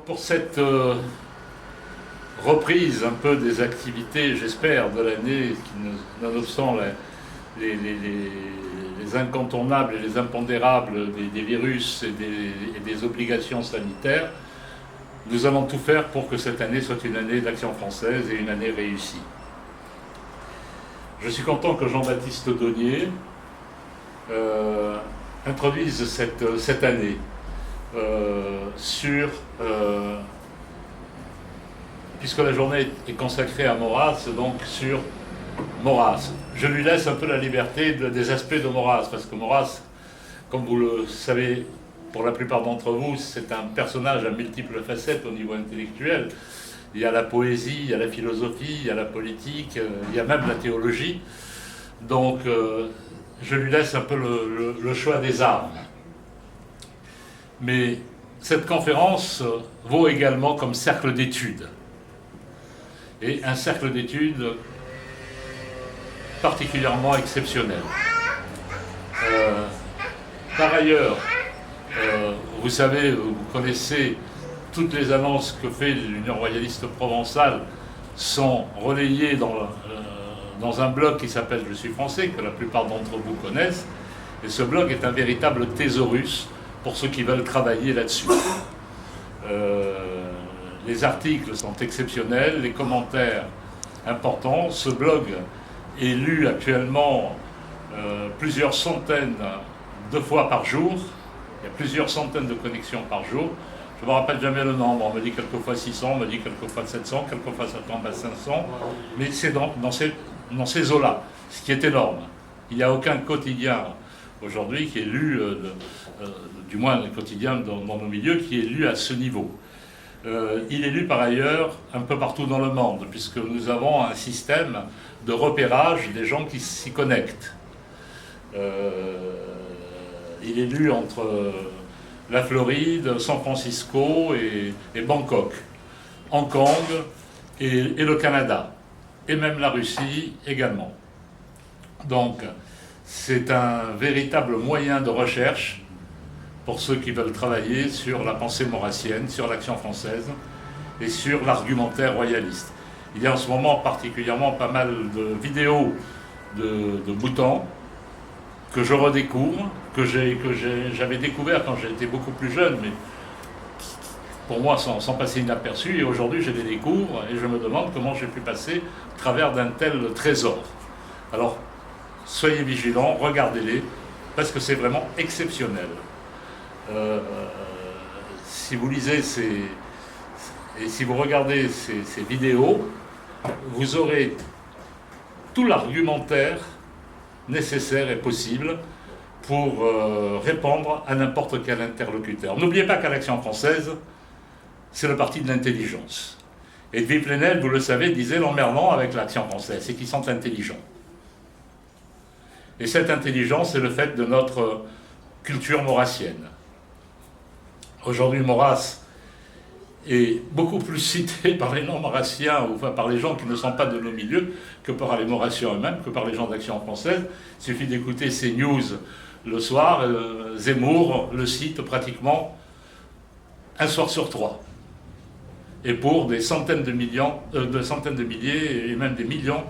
Donc pour cette reprise un peu des activités, j'espère, de l'année, qui, nonobstant les incontournables et les impondérables des virus et des obligations sanitaires, nous allons tout faire pour que cette année soit une année d'Action française et une année réussie. Je suis content que Jean-Baptiste Daunier introduise cette année puisque la journée est consacrée à Maurras, donc sur Maurras. Je lui laisse un peu la liberté des aspects de Maurras, parce que Maurras, comme vous le savez, pour la plupart d'entre vous, c'est un personnage à multiples facettes au niveau intellectuel. Il y a la poésie, il y a la philosophie, il y a la politique, il y a même la théologie. Donc, je lui laisse un peu le choix des armes. Mais cette conférence vaut également comme cercle d'études. Et un cercle d'études particulièrement exceptionnel. Par ailleurs, vous savez, vous connaissez toutes les annonces que fait l'Union royaliste provençale sont relayées dans un blog qui s'appelle Je suis français, que la plupart d'entre vous connaissent. Et ce blog est un véritable thésaurus pour ceux qui veulent travailler là-dessus. Les articles sont exceptionnels, les commentaires importants. Ce blog est lu actuellement plusieurs centaines de fois par jour. Il y a plusieurs centaines de connexions par jour. Je ne me rappelle jamais le nombre. On me dit quelquefois 600, on me dit quelquefois 700, quelquefois ça tombe à 500. Mais c'est dans ces eaux-là, ce qui est énorme. Il n'y a aucun quotidien aujourd'hui qui est lu, du moins les quotidiens dans nos milieux, qui est lu à ce niveau. Il est lu par ailleurs un peu partout dans le monde, puisque nous avons un système de repérage des gens qui s'y connectent. Il est lu entre la Floride, San Francisco et Bangkok, Hong Kong et le Canada, et même la Russie également. Donc, c'est un véritable moyen de recherche pour ceux qui veulent travailler sur la pensée maurassienne, sur l'action française et sur l'argumentaire royaliste. Il y a en ce moment particulièrement pas mal de vidéos de Bhoutan que je redécouvre, que j'avais découvert quand j'étais beaucoup plus jeune, mais pour moi sans passer inaperçu, et aujourd'hui je les découvre et je me demande comment j'ai pu passer au travers d'un tel trésor. Alors, soyez vigilants, regardez-les, parce que c'est vraiment exceptionnel. Si vous lisez et si vous regardez ces vidéos, vous aurez tout l'argumentaire nécessaire et possible pour répondre à n'importe quel interlocuteur. N'oubliez pas qu'à l'Action française, c'est le parti de l'intelligence. Et Edwy Plenel, vous le savez, disait l'emmerdant avec l'Action française, c'est qu'ils sont intelligents. Et cette intelligence, c'est le fait de notre culture maurassienne. Aujourd'hui, Maurras est beaucoup plus cité par les non-maurassiens, ou enfin par les gens qui ne sont pas de nos milieux, que par les maurassiens eux-mêmes, que par les gens d'Action française. Il suffit d'écouter ces news le soir, Zemmour le cite pratiquement un soir sur 3. Et pour des centaines de milliers et même des millions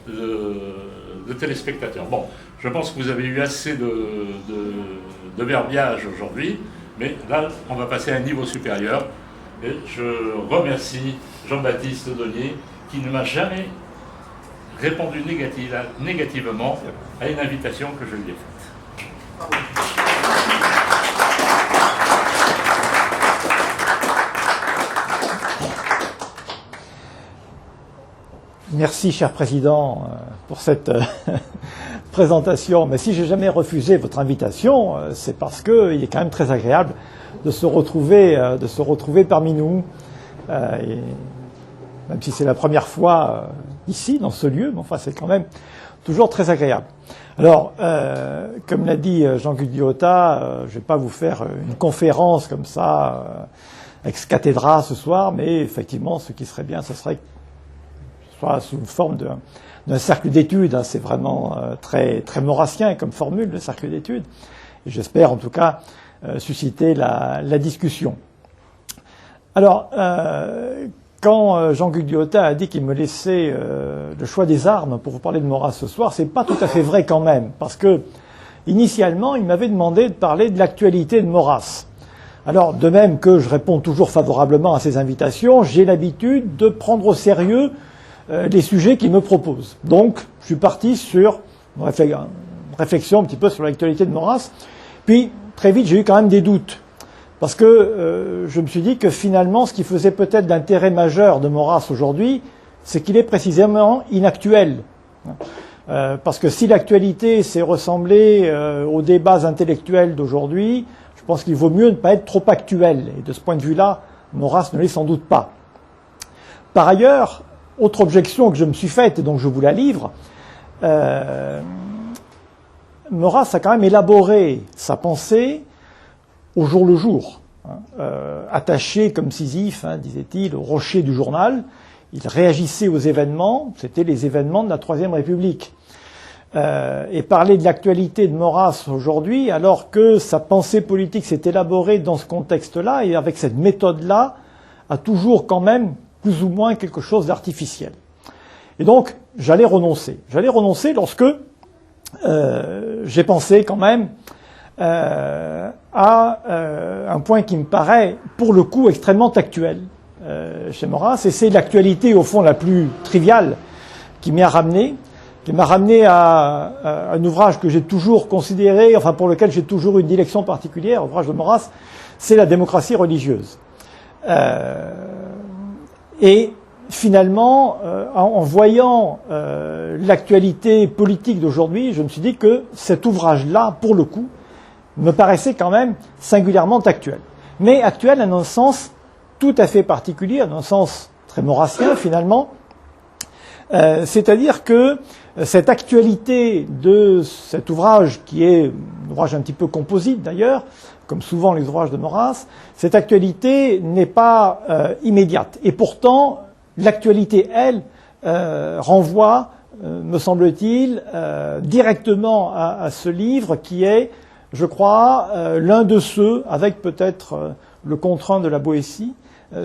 de téléspectateurs. Bon, je pense que vous avez eu assez de verbiage aujourd'hui, mais là, on va passer à un niveau supérieur. Et je remercie Jean-Baptiste Daunier, qui ne m'a jamais répondu négativement à une invitation que je lui ai faite. Merci, cher Président, pour cette présentation. Mais si j'ai jamais refusé votre invitation, c'est parce qu'il est quand même très agréable de se retrouver parmi nous. Et même si c'est la première fois ici, dans ce lieu, mais enfin c'est quand même toujours très agréable. Alors, comme l'a dit Jean Gugliotta, je ne vais pas vous faire une conférence comme ça, ex cathedra ce soir, mais effectivement, ce qui serait bien, ce serait soit sous une forme d'un cercle d'études. Hein, c'est vraiment très, très maurassien comme formule, le cercle d'études. Et j'espère en tout cas susciter la discussion. Alors, quand Jean-Luc Duhota a dit qu'il me laissait le choix des armes pour vous parler de Maurras ce soir, c'est pas tout à fait vrai quand même, parce que initialement, il m'avait demandé de parler de l'actualité de Maurras. Alors, de même que je réponds toujours favorablement à ces invitations, j'ai l'habitude de prendre au sérieux les sujets qu'il me propose. Donc, je suis parti sur une réflexion un petit peu sur l'actualité de Maurras. Puis, très vite, j'ai eu quand même des doutes. Parce que je me suis dit que finalement, ce qui faisait peut-être l'intérêt majeur de Maurras aujourd'hui, c'est qu'il est précisément inactuel. Parce que si l'actualité s'est ressemblée aux débats intellectuels d'aujourd'hui, je pense qu'il vaut mieux ne pas être trop actuel. Et de ce point de vue-là, Maurras ne l'est sans doute pas. Par ailleurs, autre objection que je me suis faite, et donc je vous la livre, Maurras a quand même élaboré sa pensée au jour le jour, attaché comme Sisyphe, disait-il, au rocher du journal. Il réagissait aux événements, c'était les événements de la Troisième République. Et parler de l'actualité de Maurras aujourd'hui, alors que sa pensée politique s'est élaborée dans ce contexte-là et avec cette méthode-là, a toujours quand même plus ou moins quelque chose d'artificiel. Et donc, j'allais renoncer. J'allais renoncer lorsque j'ai pensé quand même à un point qui me paraît, pour le coup, extrêmement actuel chez Maurras, et c'est l'actualité, au fond, la plus triviale qui m'a ramené à un ouvrage que j'ai toujours considéré, enfin pour lequel j'ai toujours une dilection particulière, l'ouvrage de Maurras, c'est La démocratie religieuse. Et finalement, en voyant l'actualité politique d'aujourd'hui, je me suis dit que cet ouvrage-là, pour le coup, me paraissait quand même singulièrement actuel. Mais actuel dans un sens tout à fait particulier, dans un sens très maurassien finalement. C'est-à-dire que cette actualité de cet ouvrage, qui est un ouvrage un petit peu composite d'ailleurs, comme souvent les ouvrages de Maurras, cette actualité n'est pas immédiate. Et pourtant, l'actualité, elle, renvoie, me semble-t-il, directement à ce livre qui est, je crois, l'un de ceux, avec peut-être le contraint de la Boétie,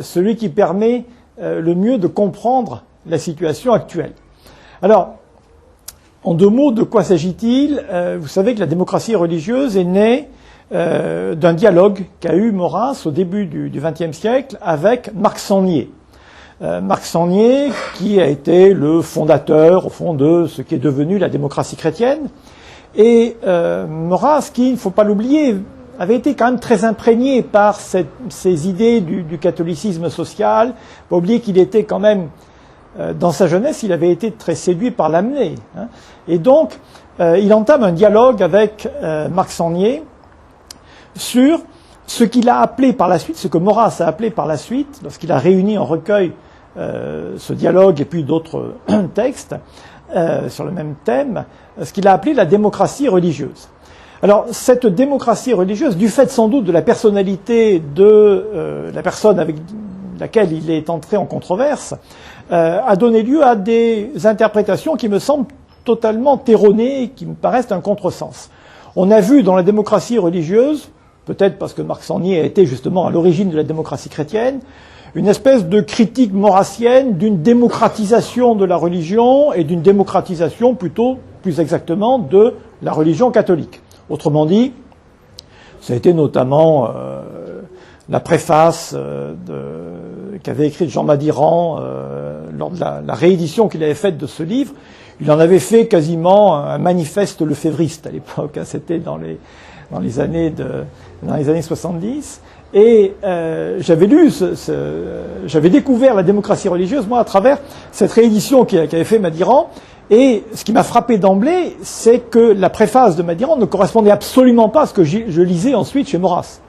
celui qui permet le mieux de comprendre la situation actuelle. Alors, en deux mots, de quoi s'agit-il ? Vous savez que la démocratie religieuse est née d'un dialogue qu'a eu Maurras au début du XXe siècle avec Marc Sangnier. Marc Sangnier, qui a été le fondateur, au fond, de ce qui est devenu la démocratie chrétienne. Et Maurras, qui, il ne faut pas l'oublier, avait été quand même très imprégné par ces idées du catholicisme social. Pas oublier qu'il était quand même, dans sa jeunesse, il avait été très séduit par Lamennais. Et donc, il entame un dialogue avec Marc Sangnier sur ce qu'il a appelé par la suite, ce que Maurras a appelé par la suite, lorsqu'il a réuni en recueil ce dialogue et puis d'autres textes sur le même thème, ce qu'il a appelé la démocratie religieuse. Alors, cette démocratie religieuse, du fait sans doute de la personnalité de la personne avec laquelle il est entré en controverse, a donné lieu à des interprétations qui me semblent totalement erronées et qui me paraissent un contresens. On a vu dans la démocratie religieuse, peut-être parce que Marc Sangnier a été justement à l'origine de la démocratie chrétienne, une espèce de critique maurassienne d'une démocratisation de la religion et d'une démocratisation plutôt, plus exactement, de la religion catholique. Autrement dit, ça a été notamment la préface qu'avait écrite Jean Madiran lors de la réédition qu'il avait faite de ce livre. Il en avait fait quasiment un manifeste lefévriste à l'époque. C'était dans les années 70. Et j'avais découvert la démocratie religieuse, moi, à travers cette réédition qu'avait fait Madiran. Et ce qui m'a frappé d'emblée, c'est que la préface de Madiran ne correspondait absolument pas à ce que je lisais ensuite chez Maurras.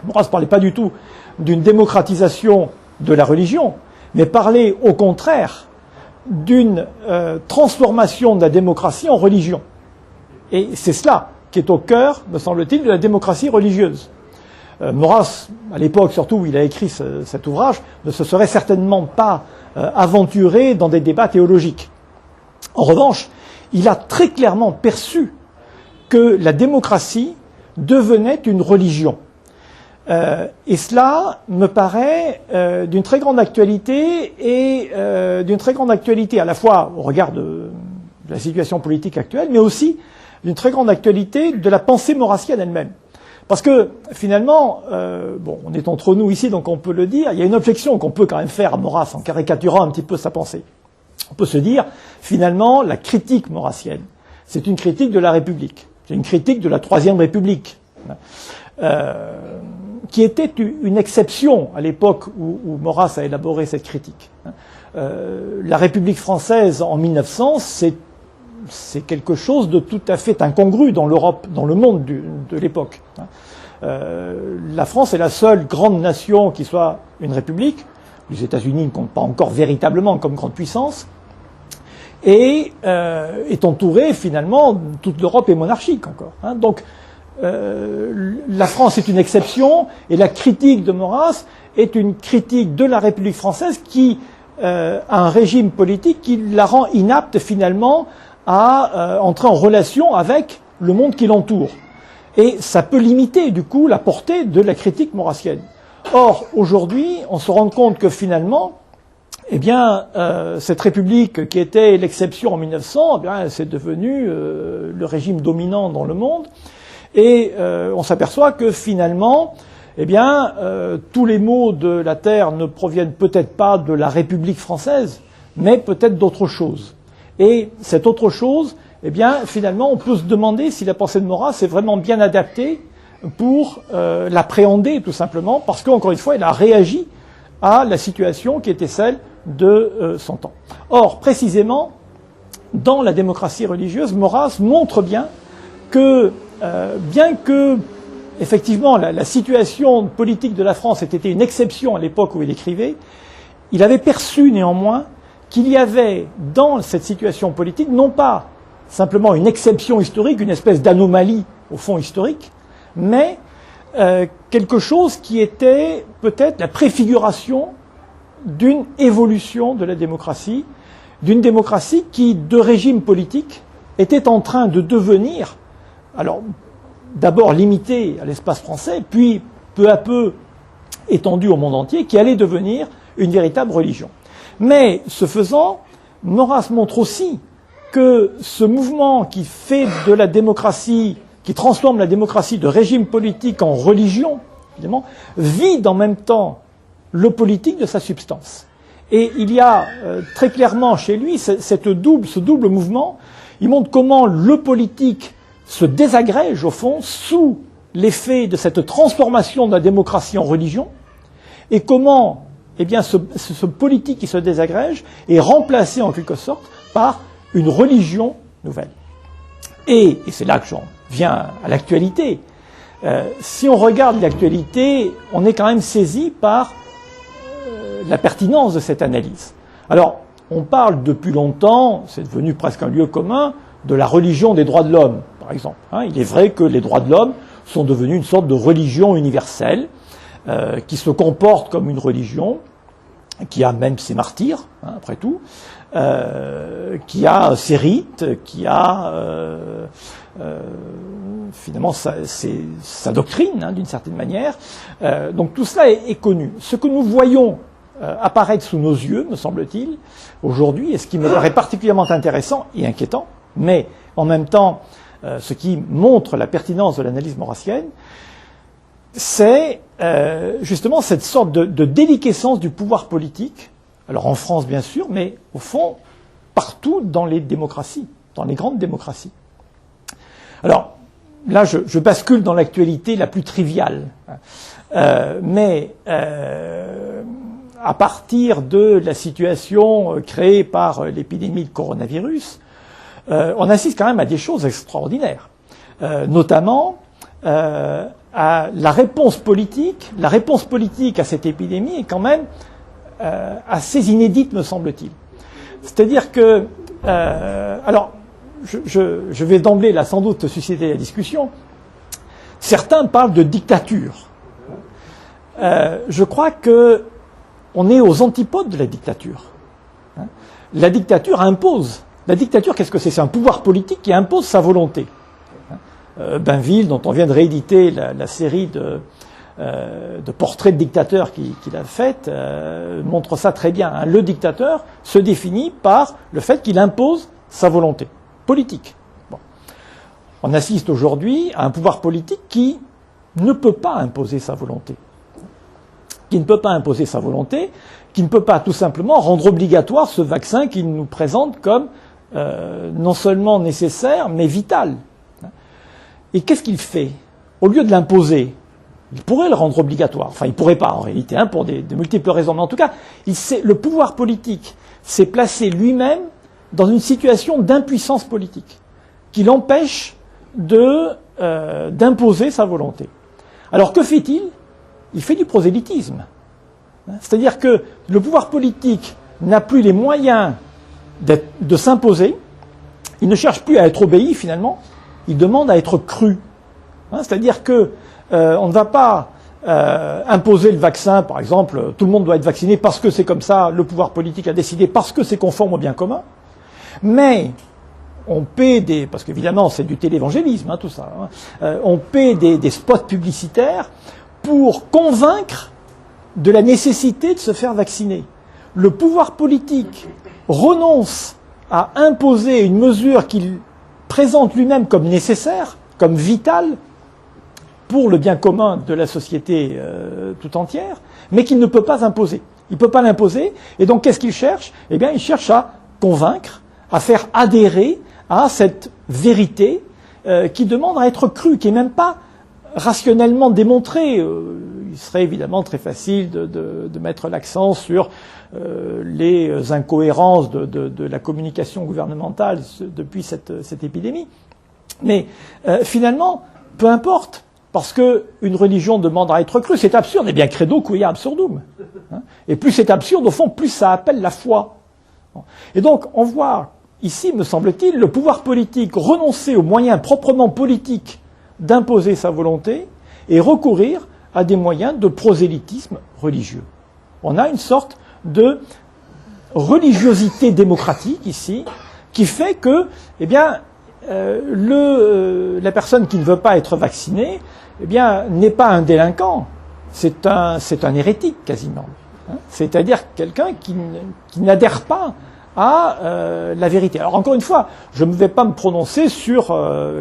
Maurras ne parlait pas du tout d'une démocratisation de la religion, mais parlait au contraire d'une transformation de la démocratie en religion. Et c'est cela qui est au cœur, me semble-t-il, de la démocratie religieuse. Maurras, à l'époque surtout où il a écrit cet ouvrage, ne se serait certainement pas aventuré dans des débats théologiques. En revanche, il a très clairement perçu que la démocratie devenait une religion. Et cela me paraît d'une très grande actualité et d'une très grande actualité à la fois au regard de la situation politique actuelle, mais aussi d'une très grande actualité de la pensée maurassienne elle-même. Parce que finalement, on est entre nous ici, donc on peut le dire, il y a une objection qu'on peut quand même faire à Maurras en caricaturant un petit peu sa pensée. On peut se dire, finalement, la critique maurassienne, c'est une critique de la République, c'est une critique de la Troisième République. Qui était une exception à l'époque où Maurras a élaboré cette critique. La République française en 1900, c'est quelque chose de tout à fait incongru dans l'Europe, dans le monde de l'époque. La France est la seule grande nation qui soit une république. Les États-Unis ne comptent pas encore véritablement comme grande puissance. Et est entourée finalement, toute l'Europe est monarchique encore. Donc la France est une exception et la critique de Maurras est une critique de la République française qui a un régime politique qui la rend inapte finalement à entrer en relation avec le monde qui l'entoure. Et ça peut limiter du coup la portée de la critique maurassienne. Or, aujourd'hui, on se rend compte que finalement, cette République qui était l'exception en 1900, c'est devenu le régime dominant dans le monde. Et on s'aperçoit que finalement, tous les maux de la terre ne proviennent peut-être pas de la République française, mais peut-être d'autre chose. Et cette autre chose, finalement, on peut se demander si la pensée de Maurras est vraiment bien adaptée pour l'appréhender, tout simplement, parce qu'encore une fois, elle a réagi à la situation qui était celle de son temps. Or, précisément, dans la démocratie religieuse, Maurras montre bien que bien que, effectivement, la situation politique de la France ait été une exception à l'époque où il écrivait, il avait perçu néanmoins qu'il y avait dans cette situation politique, non pas simplement une exception historique, une espèce d'anomalie au fond historique, mais quelque chose qui était peut-être la préfiguration d'une évolution de la démocratie, d'une démocratie qui, de régime politique, était en train de devenir, alors, d'abord limité à l'espace français, puis peu à peu étendu au monde entier, qui allait devenir une véritable religion. Mais, ce faisant, Maurras montre aussi que ce mouvement qui fait de la démocratie, qui transforme la démocratie de régime politique en religion, évidemment, vide en même temps le politique de sa substance. Et il y a très clairement chez lui ce double mouvement. Il montre comment le politique se désagrège, au fond, sous l'effet de cette transformation de la démocratie en religion, et comment, ce politique qui se désagrège est remplacé, en quelque sorte, par une religion nouvelle. Et c'est là que j'en viens à l'actualité. Si on regarde l'actualité, on est quand même saisi par la pertinence de cette analyse. Alors, on parle depuis longtemps, c'est devenu presque un lieu commun, de la religion des droits de l'homme, par exemple. Il est vrai que les droits de l'homme sont devenus une sorte de religion universelle qui se comporte comme une religion, qui a même ses martyrs, après tout, qui a ses rites, qui a finalement sa doctrine, d'une certaine manière. Donc tout cela est connu. Ce que nous voyons apparaître sous nos yeux, me semble-t-il, aujourd'hui, et ce qui me paraît particulièrement intéressant et inquiétant, mais en même temps, ce qui montre la pertinence de l'analyse maurassienne, c'est justement cette sorte de déliquescence du pouvoir politique, alors en France bien sûr, mais au fond, partout dans les démocraties, dans les grandes démocraties. Alors, là, je bascule dans l'actualité la plus triviale, mais à partir de la situation créée par l'épidémie de coronavirus, on assiste quand même à des choses extraordinaires, notamment à la réponse politique. La réponse politique à cette épidémie est quand même assez inédite, me semble-t-il. C'est-à-dire que, alors, je vais d'emblée là sans doute susciter la discussion. Certains parlent de dictature. Je crois que on est aux antipodes de la dictature. La dictature impose. La dictature, qu'est-ce que c'est? C'est un pouvoir politique qui impose sa volonté. Bainville, dont on vient de rééditer la série de portrait de dictateur qu'il a fait montre ça très bien. Hein. Le dictateur se définit par le fait qu'il impose sa volonté politique. Bon. On assiste aujourd'hui à un pouvoir politique qui ne peut pas imposer sa volonté. Qui ne peut pas imposer sa volonté, qui ne peut pas tout simplement rendre obligatoire ce vaccin qu'il nous présente comme non seulement nécessaire, mais vital. Et qu'est-ce qu'il fait? Au lieu de l'imposer, il pourrait le rendre obligatoire. Enfin, il pourrait pas en réalité, hein, pour de multiples raisons. Mais en tout cas, le pouvoir politique s'est placé lui-même dans une situation d'impuissance politique qui l'empêche d'imposer sa volonté. Alors que fait-il? Il fait du prosélytisme. C'est-à-dire que le pouvoir politique n'a plus les moyens de s'imposer, il ne cherche plus à être obéi finalement, il demande à être cru. C'est-à-dire que on ne va pas imposer le vaccin, par exemple, tout le monde doit être vacciné parce que c'est comme ça, le pouvoir politique a décidé parce que c'est conforme au bien commun, mais on paie parce qu'évidemment c'est du télévangélisme, tout ça, on paie des spots publicitaires pour convaincre de la nécessité de se faire vacciner. Le pouvoir politique renonce à imposer une mesure qu'il présente lui-même comme nécessaire, comme vitale, pour le bien commun de la société tout entière, mais qu'il ne peut pas imposer. Il ne peut pas l'imposer, et donc qu'est-ce qu'il cherche? Eh bien, il cherche à convaincre, à faire adhérer à cette vérité qui demande à être crue, qui n'est même pas rationnellement démontrée. Il serait évidemment très facile de mettre l'accent sur les incohérences de la communication gouvernementale depuis cette épidémie. Mais finalement, peu importe, parce qu'une religion demande à être crue, c'est absurde, et bien credo quia absurdum. Et plus c'est absurde, au fond, plus ça appelle la foi. Et donc, on voit ici, me semble-t-il, le pouvoir politique renoncer aux moyens proprement politiques d'imposer sa volonté et recourir à des moyens de prosélytisme religieux. On a une sorte de religiosité démocratique ici, qui fait que, eh bien, la personne qui ne veut pas être vaccinée, eh bien, n'est pas un délinquant, c'est un hérétique quasiment. C'est-à-dire quelqu'un qui n'adhère pas à la vérité. Alors encore une fois, je ne vais pas me prononcer sur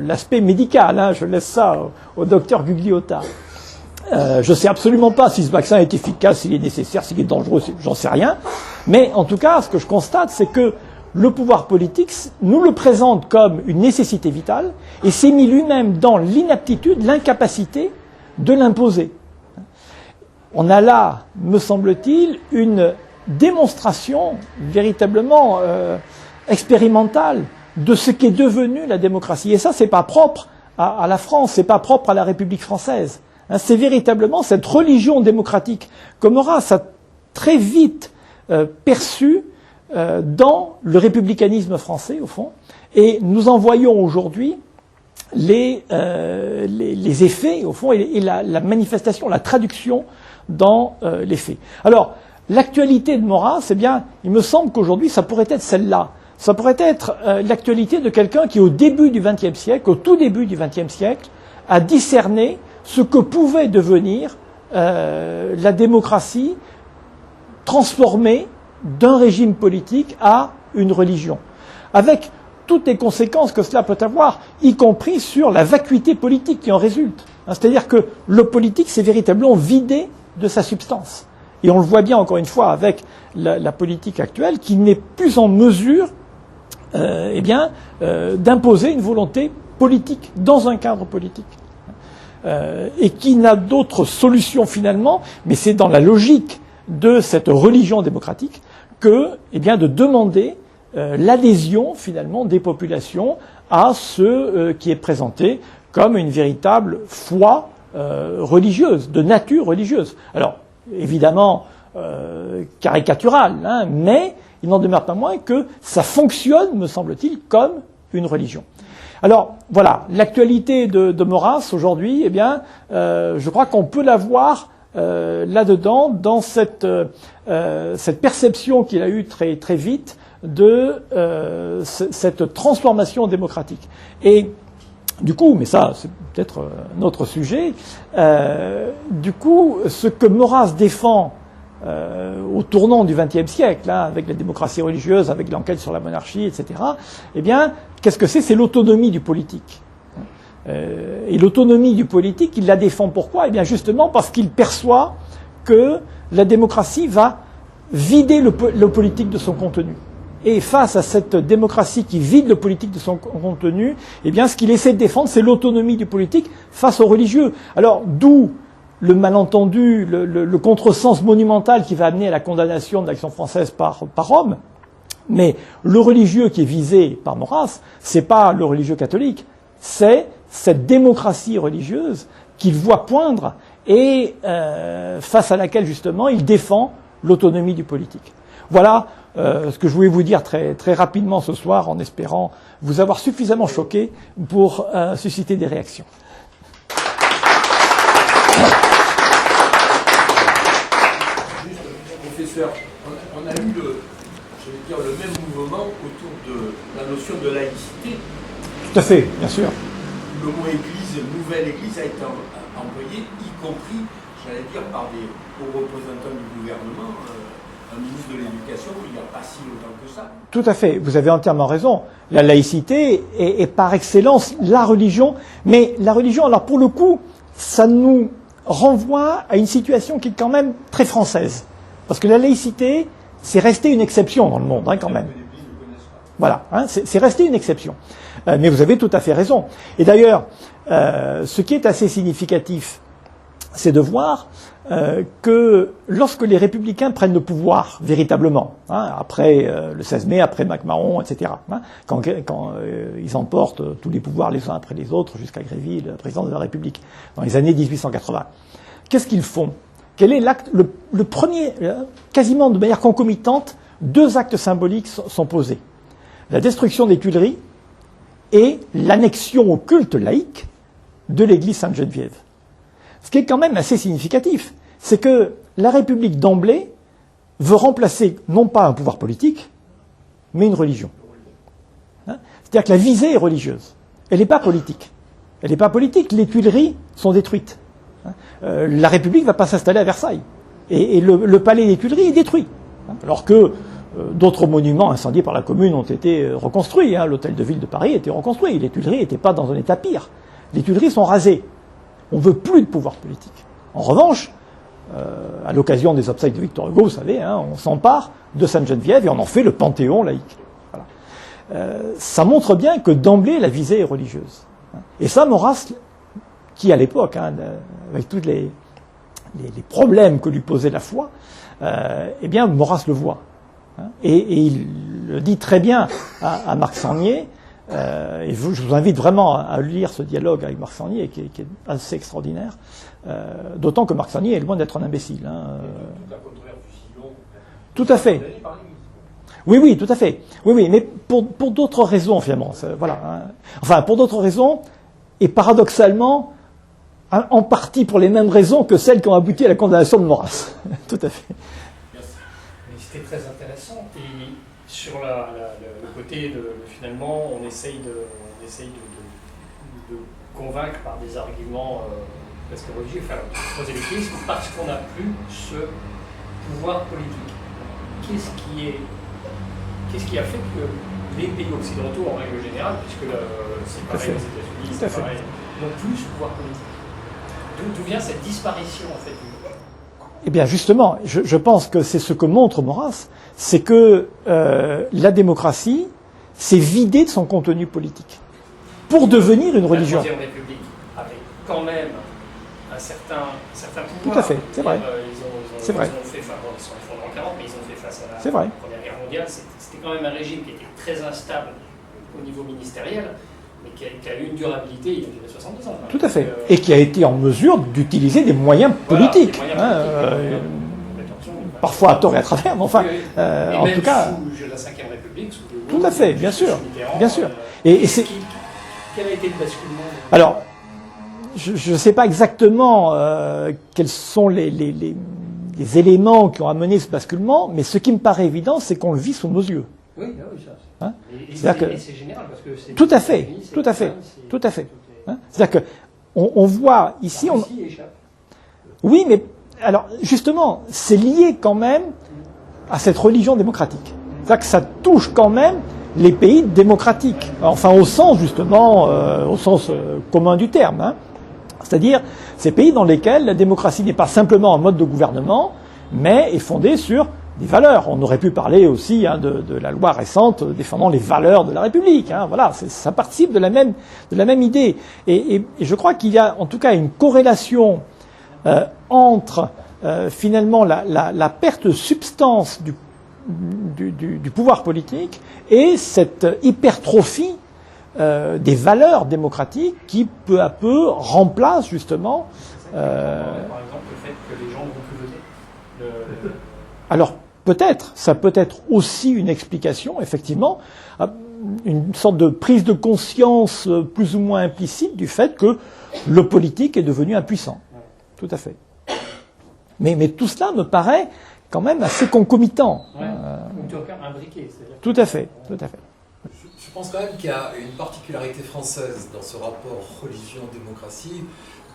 l'aspect médical, je laisse ça au docteur Gugliotta. Je ne sais absolument pas si ce vaccin est efficace, s'il est nécessaire, s'il est dangereux, j'en sais rien. Mais en tout cas, ce que je constate, c'est que le pouvoir politique nous le présente comme une nécessité vitale et s'est mis lui-même dans l'inaptitude, l'incapacité de l'imposer. On a là, me semble-t-il, une démonstration véritablement expérimentale de ce qu'est devenu la démocratie. Et ça, c'est pas propre à la France, c'est pas propre à la République française. C'est véritablement cette religion démocratique que Maurras a très vite perçue dans le républicanisme français, au fond, et nous en voyons aujourd'hui les effets, au fond, et la manifestation, la traduction dans les faits. Alors, l'actualité de Maurras, eh bien, il me semble qu'aujourd'hui, ça pourrait être celle-là. Ça pourrait être l'actualité de quelqu'un qui, au début du XXe siècle, au tout début du XXe siècle, a discerné ce que pouvait devenir la démocratie transformée d'un régime politique à une religion, avec toutes les conséquences que cela peut avoir, y compris sur la vacuité politique qui en résulte. C'est-à-dire que le politique s'est véritablement vidé de sa substance. Et on le voit bien, encore une fois, avec la politique actuelle, qui n'est plus en mesure d'imposer une volonté politique dans un cadre politique. Et qui n'a d'autre solution finalement, mais c'est dans la logique de cette religion démocratique, que de demander l'adhésion finalement des populations à ce qui est présenté comme une véritable foi religieuse, de nature religieuse. Alors, évidemment, caricaturale, mais il n'en demeure pas moins que ça fonctionne, me semble-t-il, comme une religion. Alors, voilà, l'actualité de Maurras aujourd'hui, je crois qu'on peut la voir là-dedans, dans cette perception qu'il a eue très, très vite de cette transformation démocratique. Et Du coup, mais ça, c'est peut-être un autre sujet, du coup, ce que Maurras défend au tournant du XXe siècle, hein, avec la démocratie religieuse, avec l'enquête sur la monarchie, etc., eh bien, qu'est-ce que c'est? C'est l'autonomie du politique. Et l'autonomie du politique, il la défend pourquoi? Eh bien, justement parce qu'il perçoit que la démocratie va vider le politique de son contenu. Et face à cette démocratie qui vide le politique de son contenu, eh bien, ce qu'il essaie de défendre, c'est l'autonomie du politique face aux religieux. Alors, d'où le malentendu, le contresens monumental qui va amener à la condamnation de l'Action française par Rome. Mais le religieux qui est visé par Maurras, c'est pas le religieux catholique, c'est cette démocratie religieuse qu'il voit poindre et face à laquelle, justement, il défend l'autonomie du politique. Voilà ce que je voulais vous dire très, très rapidement ce soir, en espérant vous avoir suffisamment choqué pour susciter des réactions. Juste, professeur, on a eu le même mouvement autour de la notion de laïcité. Tout à fait, bien sûr. Le mot église, nouvelle église, a été employé, y compris, j'allais dire, par des hauts représentants du gouvernement. Un ministre de l'Éducation, il n'y a pas si longtemps que ça. Tout à fait, vous avez entièrement raison. La laïcité est par excellence la religion, mais la religion, alors pour le coup, ça nous renvoie à une situation qui est quand même très française. Parce que la laïcité, c'est resté une exception dans le monde, hein, quand même. Voilà, hein, c'est resté une exception. Mais vous avez tout à fait raison. Et d'ailleurs, ce qui est assez significatif, c'est de voir que lorsque les républicains prennent le pouvoir véritablement, hein, après le 16 mai, après MacMahon, etc., hein, quand ils emportent tous les pouvoirs les uns après les autres jusqu'à Grévy, le président de la République, dans les années 1880, qu'est-ce qu'ils font? Quel est l'acte, le premier, quasiment de manière concomitante, deux actes symboliques sont posés. La destruction des Tuileries et l'annexion au culte laïque de l'église Sainte-Geneviève. Ce qui est quand même assez significatif, c'est que la République d'emblée veut remplacer non pas un pouvoir politique, mais une religion. Hein? C'est-à-dire que la visée est religieuse. Elle n'est pas politique. Elle n'est pas politique. Les Tuileries sont détruites. Hein? La République ne va pas s'installer à Versailles. Et le palais des Tuileries est détruit. Hein? Alors que d'autres monuments incendiés par la Commune ont été reconstruits. Hein? L'hôtel de ville de Paris a été reconstruit. Les Tuileries n'étaient pas dans un état pire. Les Tuileries sont rasées. On ne veut plus de pouvoir politique. En revanche, à l'occasion des obsèques de Victor Hugo, vous savez, hein, on s'empare de Sainte-Geneviève et on en fait le panthéon laïque. Voilà. Ça montre bien que d'emblée, la visée est religieuse. Et ça, Maurras, qui à l'époque, hein, avec tous les problèmes que lui posait la foi, eh bien, Maurras le voit. Hein, et il le dit très bien à Marc Sangnier. Et je vous invite vraiment à lire ce dialogue avec Marc Sangnier, qui est assez extraordinaire. D'autant que Marc Sangnier est loin d'être un imbécile. Hein. Tout à fait. Oui, oui, tout à fait. Oui, oui, mais pour d'autres raisons, finalement. Voilà. Hein. Enfin, pour d'autres raisons, et paradoxalement, en partie pour les mêmes raisons que celles qui ont abouti à la condamnation de Maurras. Tout à fait. C'était très intéressant. Et sur le côté de finalement, on essaye de convaincre par des arguments presque religieux, enfin, prosélytisme, parce qu'on n'a plus ce pouvoir politique. Qu'est-ce qui a fait que les pays occidentaux, en règle générale, puisque c'est pareil aux États-Unis, c'est pareil, n'ont plus ce pouvoir politique? D'où vient cette disparition, en fait? Eh bien, justement, je pense que c'est ce que montre Maurras, c'est que la démocratie s'est vidée de son contenu politique pour devenir une religion. La Troisième République avait quand même un certain pouvoir. Tout à fait, c'est vrai. Ils ont fait, enfin, bon, ils sont effondrés en 40, mais ils ont fait face à la Première Guerre mondiale. C'était quand même un régime qui était très instable au niveau ministériel, mais qui a eu une durabilité il y a 70 ans. Hein. Tout à fait. Et qui a été en mesure d'utiliser des moyens politiques. Parfois à tort et à travers, mais enfin, en tout cas. Sous la Ve République, sous le tout à fait, bien sûr, bien sûr. Et c'est quel a été le basculement? Alors, je ne sais pas exactement quels sont les éléments qui ont amené ce basculement, mais ce qui me paraît évident, c'est qu'on le vit sous nos yeux. Oui, oui, ça. Hein? Et c'est général parce que c'est. Tout à fait, tout à fait, tout à fait. Hein. C'est-à-dire qu'on voit ici... Oui, mais alors justement, c'est lié quand même à cette religion démocratique. C'est-à-dire que ça touche quand même les pays démocratiques, enfin au sens justement, au sens commun du terme. Hein. C'est-à-dire ces pays dans lesquels la démocratie n'est pas simplement un mode de gouvernement, mais est fondée sur des valeurs. On aurait pu parler aussi de la loi récente défendant les valeurs de la République. Hein. Voilà, ça participe de la même idée. Et je crois qu'il y a en tout cas une corrélation entre finalement la perte de substance du pouvoir politique et cette hypertrophie des valeurs démocratiques qui peu à peu remplacent justement... Par exemple le fait que les gens ne vont plus voter. Alors peut-être, ça peut être aussi une explication, effectivement, une sorte de prise de conscience plus ou moins implicite du fait que le politique est devenu impuissant. Tout à fait. Mais tout cela me paraît quand même assez concomitant. Ou tu un briquet. Tout à fait, tout à fait. Je pense quand même qu'il y a une particularité française dans ce rapport religion-démocratie.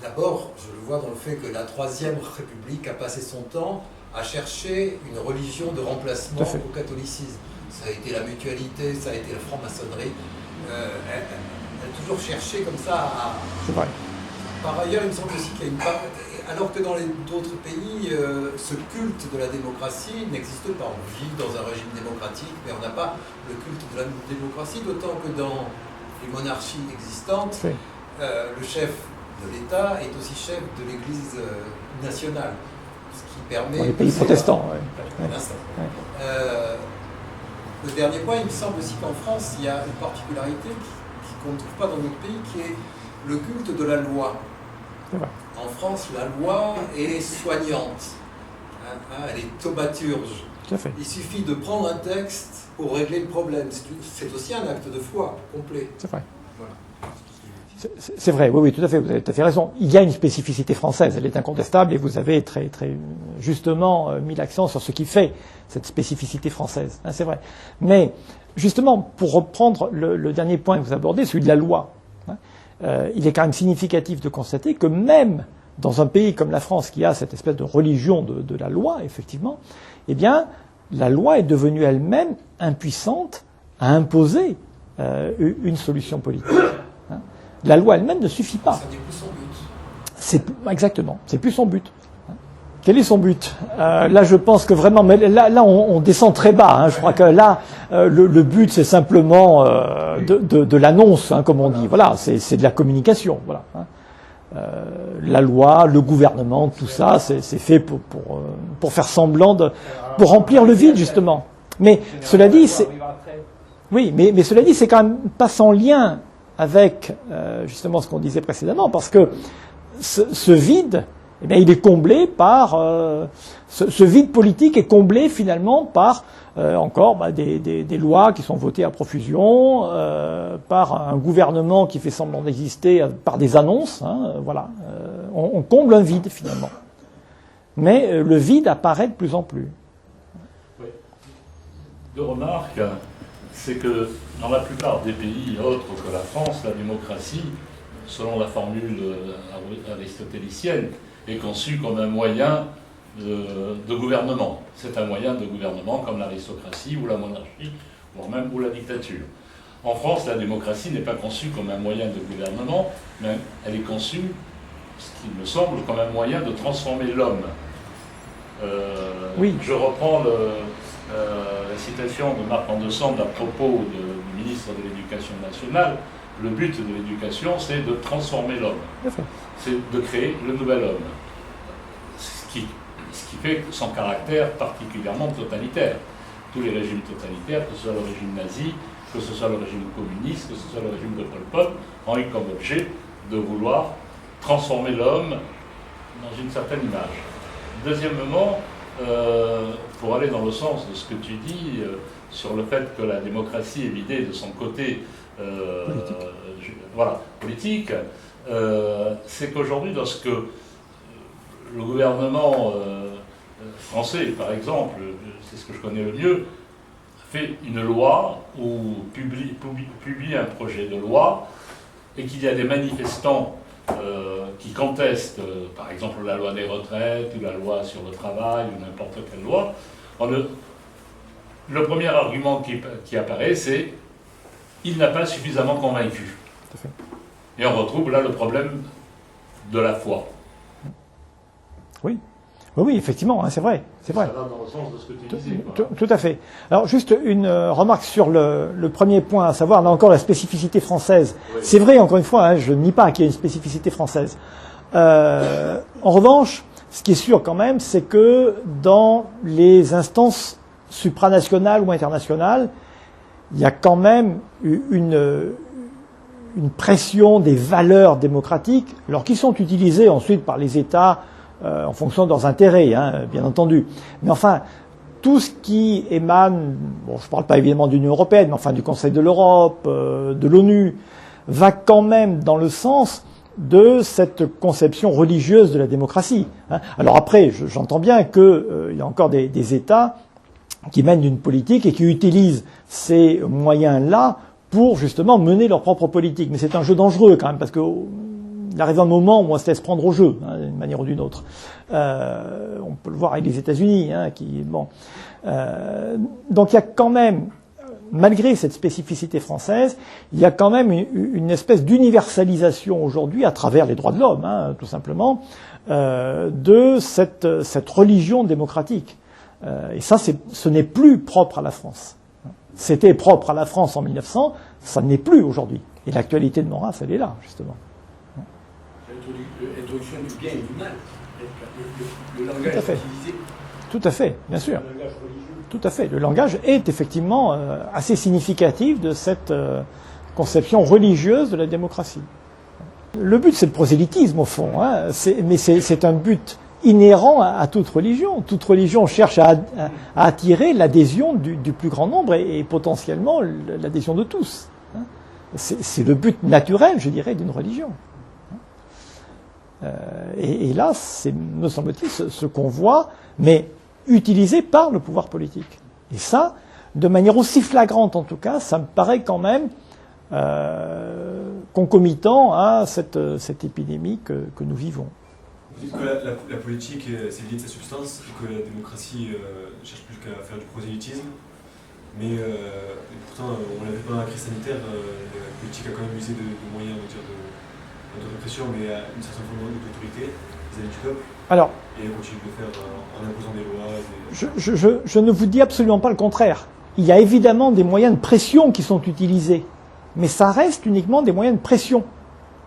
D'abord, je le vois dans le fait que la Troisième République a passé son temps à chercher une religion de remplacement au catholicisme. Ça a été la mutualité, ça a été la franc-maçonnerie. Elle a toujours cherché comme ça à... C'est vrai. Par ailleurs, il me semble aussi qu'il y a une part... Alors que dans d'autres pays, ce culte de la démocratie n'existe pas. On vit dans un régime démocratique, mais on n'a pas le culte de la démocratie, d'autant que dans les monarchies existantes, le chef de l'État est aussi chef de l'Église nationale, ce qui permet... Dans les pays protestants, oui. Le dernier point, il me semble aussi qu'en France, il y a une particularité qu'on ne trouve pas dans notre pays, qui est le culte de la loi. En France, la loi est soignante, elle est thaumaturge. Il suffit de prendre un texte pour régler le problème. C'est aussi un acte de foi complet. C'est vrai. Voilà. C'est vrai, oui, tout à fait, vous avez tout à fait raison. Il y a une spécificité française, elle est incontestable, et vous avez très, très justement mis l'accent sur ce qui fait cette spécificité française. Hein, c'est vrai. Mais justement, pour reprendre le dernier point que vous abordez, celui de la loi, il est quand même significatif de constater que même dans un pays comme la France, qui a cette espèce de religion de la loi, effectivement, eh bien, la loi est devenue elle-même impuissante à imposer une solution politique. Hein. La loi elle-même ne suffit pas. Ça n'est plus son but. Exactement, c'est plus son but. Quel est son but? Là, je pense que vraiment, mais là, on descend très bas. Hein. Je crois que là, le but, c'est simplement de l'annonce, hein, comme on dit. Voilà, c'est de la communication. Voilà. Hein. La loi, le gouvernement, tout ça, c'est fait pour faire semblant pour remplir le vide, justement. Mais cela dit, mais cela dit, c'est quand même pas sans lien avec justement ce qu'on disait précédemment, parce que ce vide. Eh bien, il est comblé par ce vide politique est comblé finalement par encore des lois qui sont votées à profusion, par un gouvernement qui fait semblant d'exister, par des annonces. Hein, voilà, on comble un vide finalement. Mais le vide apparaît de plus en plus. Oui. Deux remarques, c'est que dans la plupart des pays autres que la France, la démocratie, selon la formule aristotélicienne, est conçu comme un moyen de gouvernement. C'est un moyen de gouvernement comme l'aristocratie ou la monarchie, voire même ou la dictature. En France, la démocratie n'est pas conçue comme un moyen de gouvernement, mais elle est conçue, ce qui me semble, comme un moyen de transformer l'homme. Oui. Je reprends la citation de Marc-André Sand à propos du ministre de l'Éducation nationale. Le but de l'éducation, c'est de transformer l'homme. C'est de créer le nouvel homme. Ce qui fait son caractère particulièrement totalitaire. Tous les régimes totalitaires, que ce soit le régime nazi, que ce soit le régime communiste, que ce soit le régime de Pol Pot, ont eu comme objet de vouloir transformer l'homme dans une certaine image. Deuxièmement, pour aller dans le sens de ce que tu dis sur le fait que la démocratie est vidée de son côté politique, c'est qu'aujourd'hui, lorsque le gouvernement français, par exemple, c'est ce que je connais le mieux, fait une loi ou publie un projet de loi, et qu'il y a des manifestants qui contestent, par exemple, la loi des retraites, ou la loi sur le travail, ou n'importe quelle loi, le premier argument qui apparaît, c'est « il n'a pas suffisamment convaincu ». Et on retrouve là le problème de la foi. Oui. Oui, effectivement, hein, c'est vrai. Ça va dans le sens de ce que tu disais. Tout à fait. Alors, juste une remarque sur le premier point, à savoir, là encore, la spécificité française. Oui. C'est vrai, encore une fois, hein, je ne nie pas qu'il y ait une spécificité française. En revanche, ce qui est sûr quand même, c'est que dans les instances supranationales ou internationales, il y a quand même une pression des valeurs démocratiques, alors qui sont utilisées ensuite par les États en fonction de leurs intérêts, hein, bien entendu. Mais enfin, tout ce qui émane, bon, je ne parle pas évidemment de l'Union européenne, mais enfin du Conseil de l'Europe, de l'ONU, va quand même dans le sens de cette conception religieuse de la démocratie. Hein. Alors après, j'entends bien qu'il y a encore des États qui mènent une politique et qui utilisent ces moyens-là pour justement mener leur propre politique. Mais c'est un jeu dangereux quand même, parce que il arrive un moment où on se laisse prendre au jeu, hein, d'une manière ou d'une autre. On peut le voir avec les États-Unis, hein, donc il y a quand même, malgré cette spécificité française, il y a quand même une espèce d'universalisation aujourd'hui, à travers les droits de l'homme, hein, tout simplement, de cette religion démocratique. Et ça, ce n'est plus propre à la France. C'était propre à la France en 1900, ça n'est plus aujourd'hui. Et l'actualité de Maurras, elle est là, justement. L'introduction du bien et du mal. Le langage utilisé. Tout à fait, bien sûr. Le langage religieux. Tout à fait. Le langage est effectivement assez significatif de cette conception religieuse de la démocratie. Le but, c'est le prosélytisme, au fond. Hein. Mais c'est un but inhérent à toute religion. Toute religion cherche à attirer l'adhésion du plus grand nombre et potentiellement l'adhésion de tous. Hein. C'est le but naturel, je dirais, d'une religion. Et là, c'est, me semble-t-il, ce qu'on voit, mais utilisé par le pouvoir politique. Et ça, de manière aussi flagrante en tout cas, ça me paraît quand même concomitant à cette épidémie que nous vivons. Vous dites que la politique, c'est lié de sa substance, et que la démocratie ne cherche plus qu'à faire du prosélytisme. Mais pourtant, on l'a vu pendant la crise sanitaire, la politique a quand même usé de moyens, on va dire, de répression, mais à une certaine forme d'autorité vis-à-vis du peuple. Alors, et on continue de le faire en imposant des lois. Je ne vous dis absolument pas le contraire. Il y a évidemment des moyens de pression qui sont utilisés, mais ça reste uniquement des moyens de pression.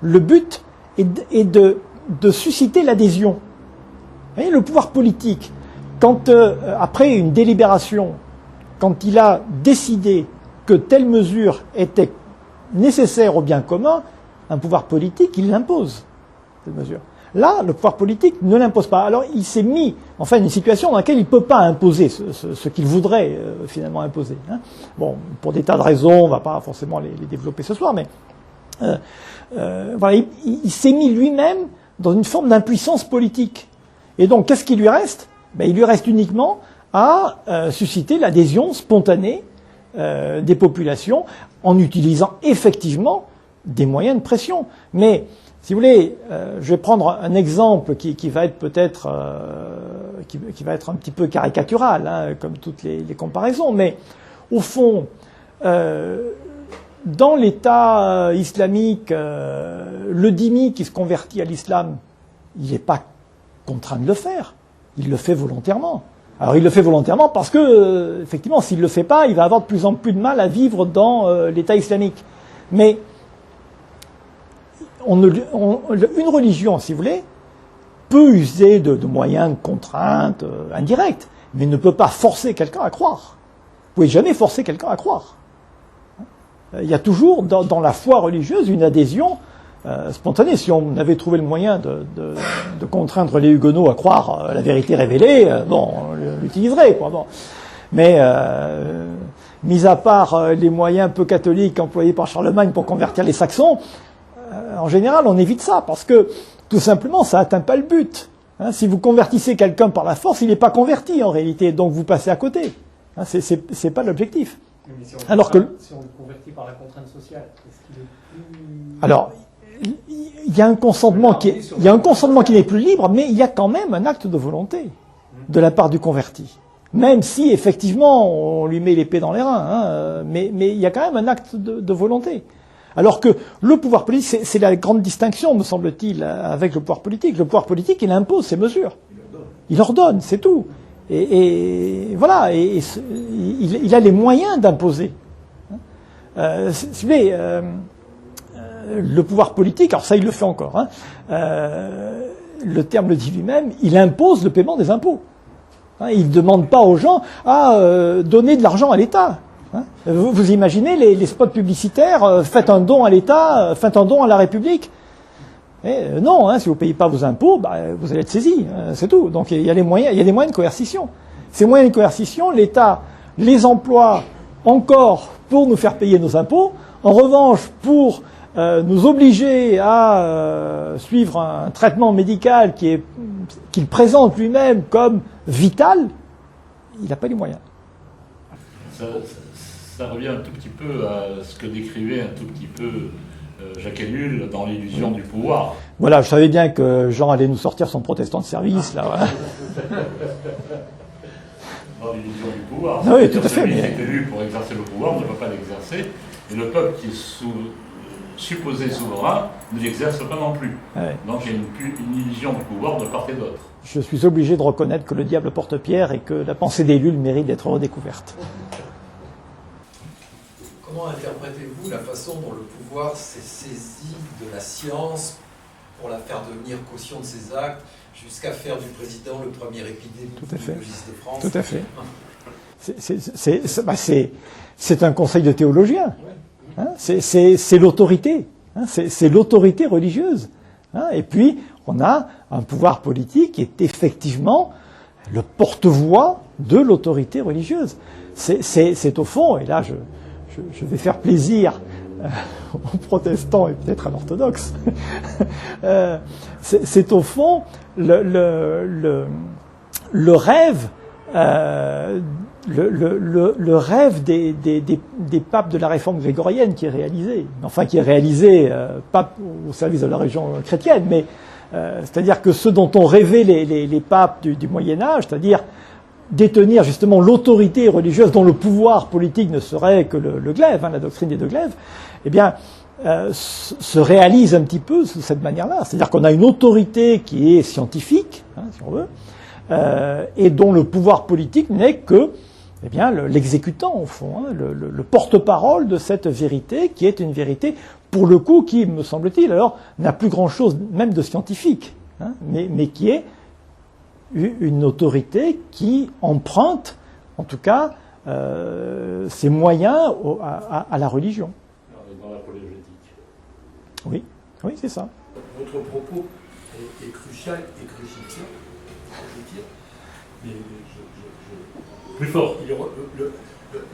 Le but est de susciter l'adhésion. Vous voyez, le pouvoir politique, quand après une délibération, quand il a décidé que telle mesure était nécessaire au bien commun, un pouvoir politique, il l'impose, cette mesure. Là, le pouvoir politique ne l'impose pas. Alors, il s'est mis, enfin, une situation dans laquelle il ne peut pas imposer ce qu'il voudrait finalement imposer. Hein. Bon, pour des tas de raisons, on ne va pas forcément les développer ce soir, mais voilà, il s'est mis lui-même dans une forme d'impuissance politique. Et donc, qu'est-ce qui lui reste? Ben, il lui reste uniquement à susciter l'adhésion spontanée des populations en utilisant effectivement des moyens de pression. Mais, si vous voulez, je vais prendre un exemple qui va être peut-être qui va être un petit peu caricatural, hein, comme toutes les comparaisons, mais au fond, dans l'État islamique, le dhimmi qui se convertit à l'islam, il n'est pas contraint de le faire. Il le fait volontairement. Alors il le fait volontairement parce que, effectivement, s'il ne le fait pas, il va avoir de plus en plus de mal à vivre dans l'État islamique. Mais une religion, si vous voulez, peut user de moyens de contrainte indirects, mais ne peut pas forcer quelqu'un à croire. Vous ne pouvez jamais forcer quelqu'un à croire. Il y a toujours dans la foi religieuse une adhésion spontanée. Si on avait trouvé le moyen de contraindre les huguenots à croire la vérité révélée, bon, on l'utiliserait, quoi. Bon. Mais mis à part les moyens peu catholiques employés par Charlemagne pour convertir les Saxons, en général, on évite ça parce que tout simplement, ça atteint pas le but. Hein, si vous convertissez quelqu'un par la force, il n'est pas converti en réalité, donc vous passez à côté. Hein, c'est pas l'objectif. Alors que si on le convertit par la contrainte sociale, est-ce qu'il est plus... Alors, il y a un consentement qui n'est plus libre, mais il y a quand même un acte de volonté de la part du converti. Même si, effectivement, on lui met l'épée dans les reins, hein, mais il y a quand même un acte de volonté. Alors que le pouvoir politique, c'est la grande distinction, me semble-t-il, avec le pouvoir politique. Le pouvoir politique, il impose ses mesures. Il ordonne, c'est tout. Et voilà, il a les moyens d'imposer. Si vous voulez, le pouvoir politique, alors ça il le fait encore, hein, le terme le dit lui-même, il impose le paiement des impôts. Hein, il ne demande pas aux gens à donner de l'argent à l'État. Hein. Vous imaginez les spots publicitaires, faites un don à l'État, faites un don à la République. Non, hein, si vous ne payez pas vos impôts, vous allez être saisi, c'est tout. Donc il y a des moyens de coercition. Ces moyens de coercition, l'État les emploie encore pour nous faire payer nos impôts. En revanche, pour nous obliger à suivre un traitement médical qu'il présente lui-même comme vital, il n'a pas les moyens. Ça revient un tout petit peu à ce que décrivait un tout petit peu Jacques Ellul dans l'illusion du pouvoir. Voilà, je savais bien que Jean allait nous sortir son protestant de service, là. Voilà. Dans l'illusion du pouvoir. Ah oui, tout à fait. Celui qui est élu pour exercer le pouvoir ne peut pas l'exercer, et le peuple qui est supposé souverain ne l'exerce pas non plus. Ouais. Donc il y a une illusion du pouvoir de part et d'autre. Je suis obligé de reconnaître que le diable porte pierre et que la pensée d'Ellul mérite d'être redécouverte. Comment interprétez-vous la façon dont le pouvoir s'est saisi de la science pour la faire devenir caution de ses actes, jusqu'à faire du président le premier épidémiologiste de France? Tout à fait. C'est un conseil de théologiens. Hein, c'est l'autorité. Hein, c'est l'autorité religieuse. Hein, et puis, on a un pouvoir politique qui est effectivement le porte-voix de l'autorité religieuse. C'est au fond, et là je vais faire plaisir aux protestants et peut-être à l'orthodoxe, c'est au fond le rêve, le rêve des papes de la réforme grégorienne qui est réalisé, pas au service de la religion chrétienne, mais c'est-à-dire que ce dont ont rêvé les papes du Moyen-Âge, c'est-à-dire détenir justement l'autorité religieuse dont le pouvoir politique ne serait que le glaive, hein, la doctrine des deux glaives, eh bien, se réalise un petit peu sous cette manière-là. C'est-à-dire qu'on a une autorité qui est scientifique, hein, si on veut, et dont le pouvoir politique n'est que, eh bien, l'exécutant au fond, hein, le porte-parole de cette vérité, qui est une vérité, pour le coup, qui, me semble-t-il, alors, n'a plus grand-chose même de scientifique, hein, mais qui est une autorité qui emprunte, en tout cas, ses moyens à la religion. Dans l'apologétique. Oui, c'est ça. Votre propos est crucial et crucifiant, je veux dire. Mais plus fort.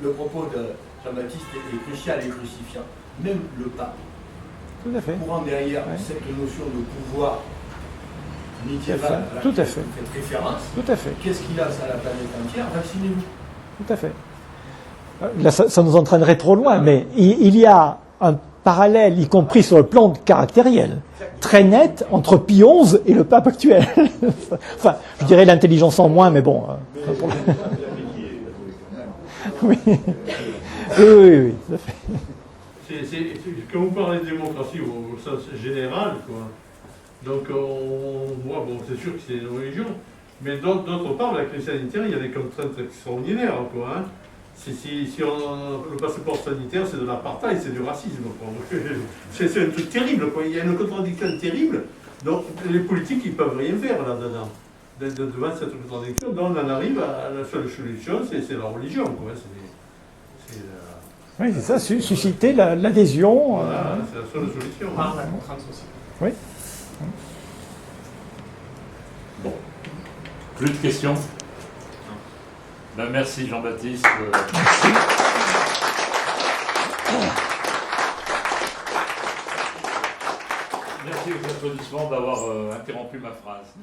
Le propos de Jean-Baptiste est crucial et crucifiant. Même le pape, tout à fait, courant derrière cette notion de pouvoir médiéval, tout à fait. Faites référence. Tout à fait. Qu'est-ce qu'il a à la planète entière? Vaccinez-vous. Tout à fait. Là, ça nous entraînerait trop loin, mais il y a un parallèle, y compris sur le plan caractériel, très net entre Pie XI et le pape actuel. Enfin, je dirais l'intelligence en moins, mais bon. Oui, tout à fait. Quand vous parlez de démocratie au sens général, quoi. Donc on voit, bon, c'est sûr que c'est une religion, mais d'autre part, la crise sanitaire, il y a des contraintes extraordinaires, quoi. Hein. Si le passeport sanitaire, c'est de l'apartheid, c'est du racisme, quoi. C'est un truc terrible, quoi. Il y a une contradiction terrible, donc les politiques, ils peuvent rien faire là-dedans. Devant cette contradiction, donc on en arrive à la seule solution, c'est la religion, quoi. Oui, c'est ça, susciter l'adhésion. Voilà, c'est la seule solution. Par la contrainte sociale. Oui. Bon. Plus de questions? Ben, merci Jean-Baptiste. Merci aux applaudissements d'avoir interrompu ma phrase.